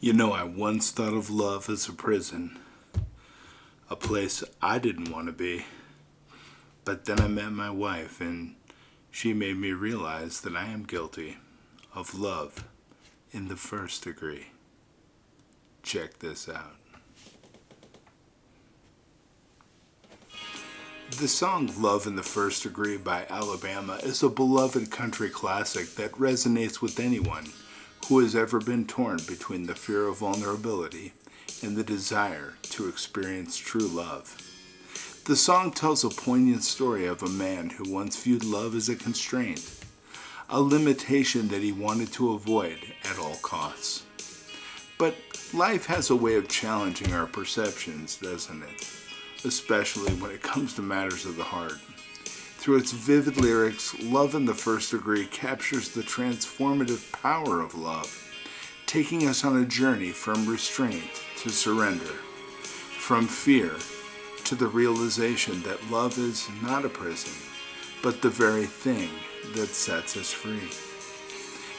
You know, I once thought of love as a prison, a place I didn't want to be. But then I met my wife, and she made me realize that I am guilty of love in the first degree. Check this out. The song Love in the First Degree by Alabama is a beloved country classic that resonates with anyone who has ever been torn between the fear of vulnerability and the desire to experience true love. The song tells a poignant story of a man who once viewed love as a constraint, a limitation that he wanted to avoid at all costs. But life has a way of challenging our perceptions, doesn't it? Especially when it comes to matters of the heart. Through its vivid lyrics, Love in the First Degree captures the transformative power of love, taking us on a journey from restraint to surrender, from fear to the realization that love is not a prison, but the very thing that sets us free.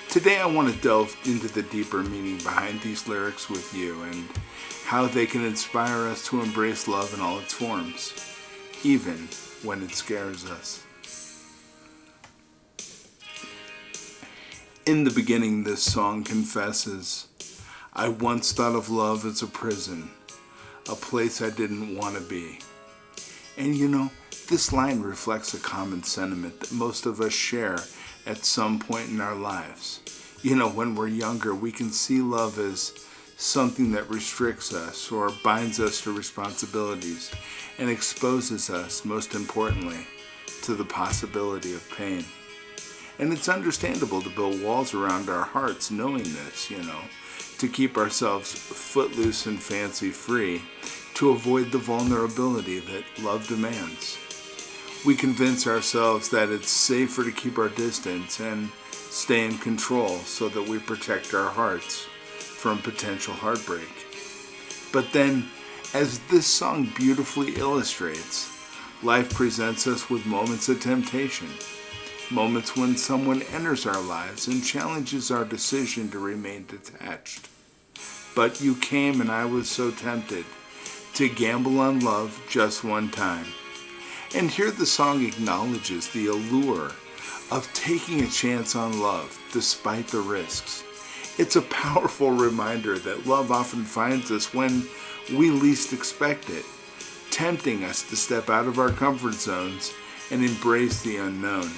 Today I want to delve into the deeper meaning behind these lyrics with you and how they can inspire us to embrace love in all its forms, even when it scares us. In the beginning, this song confesses, I once thought of love as a prison, a place I didn't want to be. And you know, this line reflects a common sentiment that most of us share at some point in our lives. You know, when we're younger, we can see love as something that restricts us or binds us to responsibilities and exposes us, most importantly, to the possibility of pain. And it's understandable to build walls around our hearts knowing this, to keep ourselves footloose and fancy free, to avoid the vulnerability that love demands. We convince ourselves that it's safer to keep our distance and stay in control so that we protect our hearts from potential heartbreak. But then, as this song beautifully illustrates, life presents us with moments of temptation, moments when someone enters our lives and challenges our decision to remain detached. But you came and I was so tempted to gamble on love just one time. And here the song acknowledges the allure of taking a chance on love despite the risks. It's a powerful reminder that love often finds us when we least expect it, tempting us to step out of our comfort zones and embrace the unknown.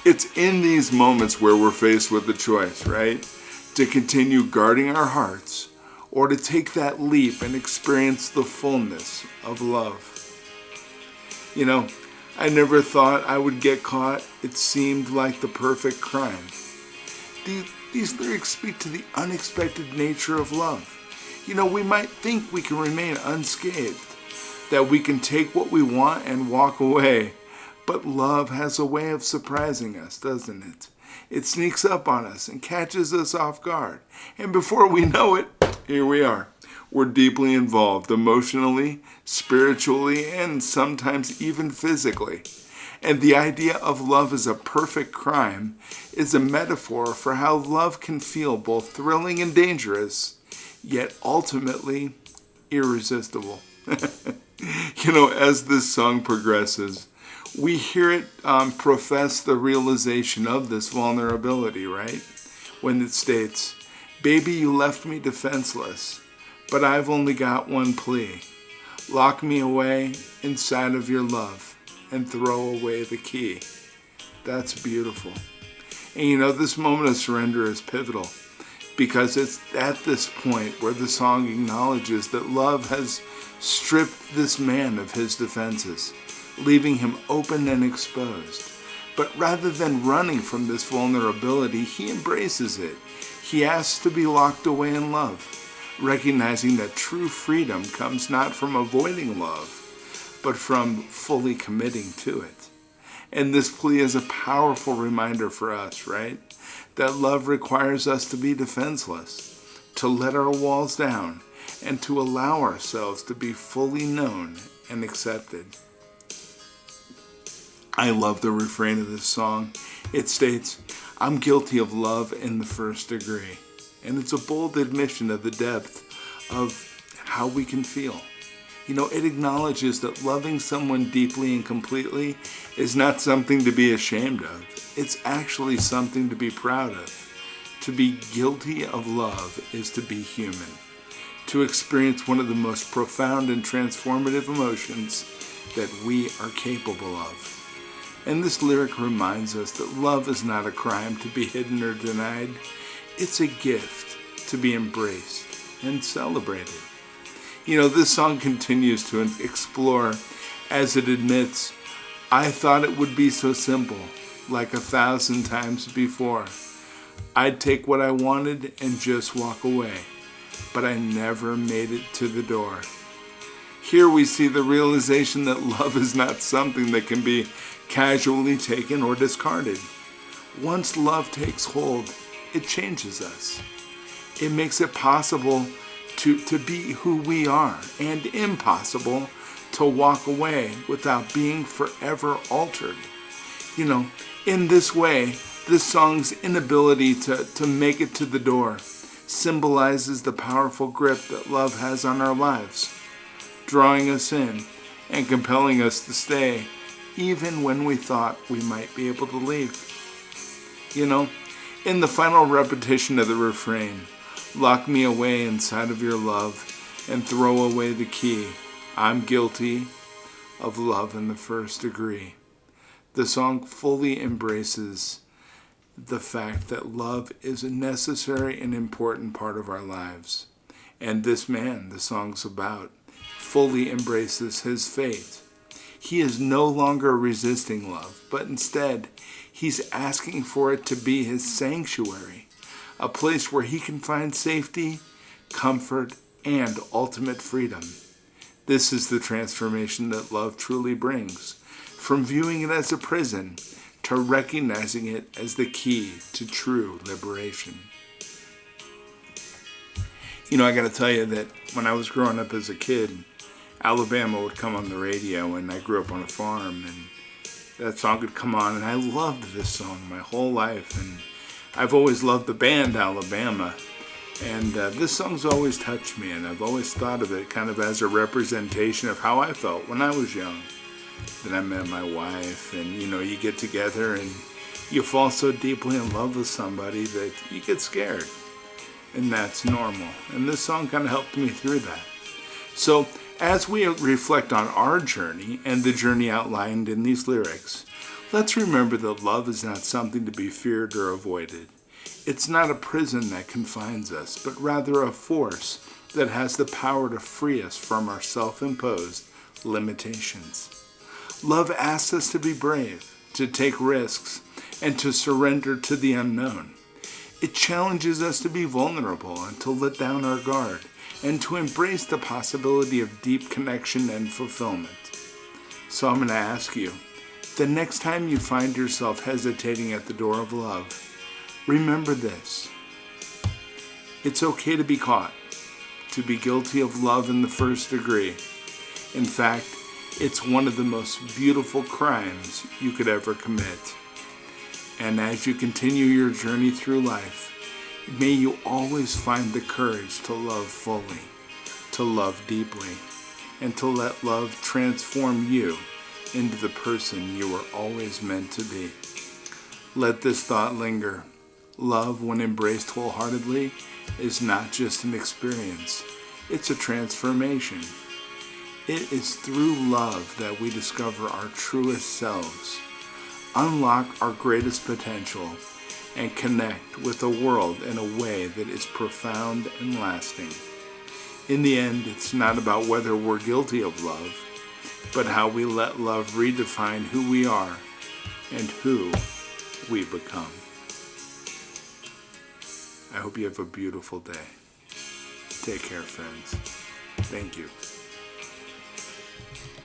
It's in these moments where we're faced with the choice, right? To continue guarding our hearts or to take that leap and experience the fullness of love. I never thought I would get caught. It seemed like the perfect crime. These lyrics speak to the unexpected nature of love. We might think we can remain unscathed, that we can take what we want and walk away. But love has a way of surprising us, doesn't it? It sneaks up on us and catches us off guard. And before we know it, here we are. We're deeply involved emotionally, spiritually, and sometimes even physically. And the idea of love as a perfect crime is a metaphor for how love can feel both thrilling and dangerous, yet ultimately irresistible. As this song progresses, we hear it profess the realization of this vulnerability, right? When it states, baby, you left me defenseless, but I've only got one plea. Lock me away inside of your love and throw away the key. That's beautiful. And this moment of surrender is pivotal because it's at this point where the song acknowledges that love has stripped this man of his defenses, leaving him open and exposed. But rather than running from this vulnerability, he embraces it. He asks to be locked away in love, recognizing that true freedom comes not from avoiding love, but from fully committing to it. And this plea is a powerful reminder for us, right? That love requires us to be defenseless, to let our walls down, and to allow ourselves to be fully known and accepted. I love the refrain of this song. It states, I'm guilty of love in the first degree. And it's a bold admission of the depth of how we can feel. It acknowledges that loving someone deeply and completely is not something to be ashamed of. It's actually something to be proud of. To be guilty of love is to be human. To experience one of the most profound and transformative emotions that we are capable of. And this lyric reminds us that love is not a crime to be hidden or denied. It's a gift to be embraced and celebrated. This song continues to explore as it admits, I thought it would be so simple, like 1,000 times before. I'd take what I wanted and just walk away, but I never made it to the door. Here we see the realization that love is not something that can be casually taken or discarded. Once love takes hold, it changes us. It makes it possible to be who we are, and impossible to walk away without being forever altered. In this way, this song's inability to make it to the door symbolizes the powerful grip that love has on our lives, drawing us in and compelling us to stay even when we thought we might be able to leave. In the final repetition of the refrain, lock me away inside of your love and throw away the key. I'm guilty of love in the first degree. The song fully embraces the fact that love is a necessary and important part of our lives. And this man the song's about fully embraces his fate. He is no longer resisting love, but instead he's asking for it to be his sanctuary, a place where he can find safety, comfort, and ultimate freedom. This is the transformation that love truly brings, from viewing it as a prison to recognizing it as the key to true liberation. I gotta tell you that when I was growing up as a kid, Alabama would come on the radio, and I grew up on a farm, and that song would come on, and I loved this song my whole life, and I've always loved the band Alabama, and this song's always touched me, and I've always thought of it kind of as a representation of how I felt when I was young. Then I met my wife, and you get together and you fall so deeply in love with somebody that you get scared, and that's normal, and this song kind of helped me through that. So as we reflect on our journey and the journey outlined in these lyrics, let's remember that love is not something to be feared or avoided. It's not a prison that confines us, but rather a force that has the power to free us from our self-imposed limitations. Love asks us to be brave, to take risks, and to surrender to the unknown. It challenges us to be vulnerable and to let down our guard, and to embrace the possibility of deep connection and fulfillment. So I'm going to ask you, the next time you find yourself hesitating at the door of love, remember this. It's okay to be caught, to be guilty of love in the first degree. In fact, it's one of the most beautiful crimes you could ever commit. And as you continue your journey through life, may you always find the courage to love fully, to love deeply, and to let love transform you into the person you were always meant to be. Let this thought linger. Love, when embraced wholeheartedly, is not just an experience. It's a transformation. It is through love that we discover our truest selves, unlock our greatest potential, and connect with the world in a way that is profound and lasting. In the end, it's not about whether we're guilty of love, but how we let love redefine who we are and who we become. I hope you have a beautiful day. Take care, friends. Thank you.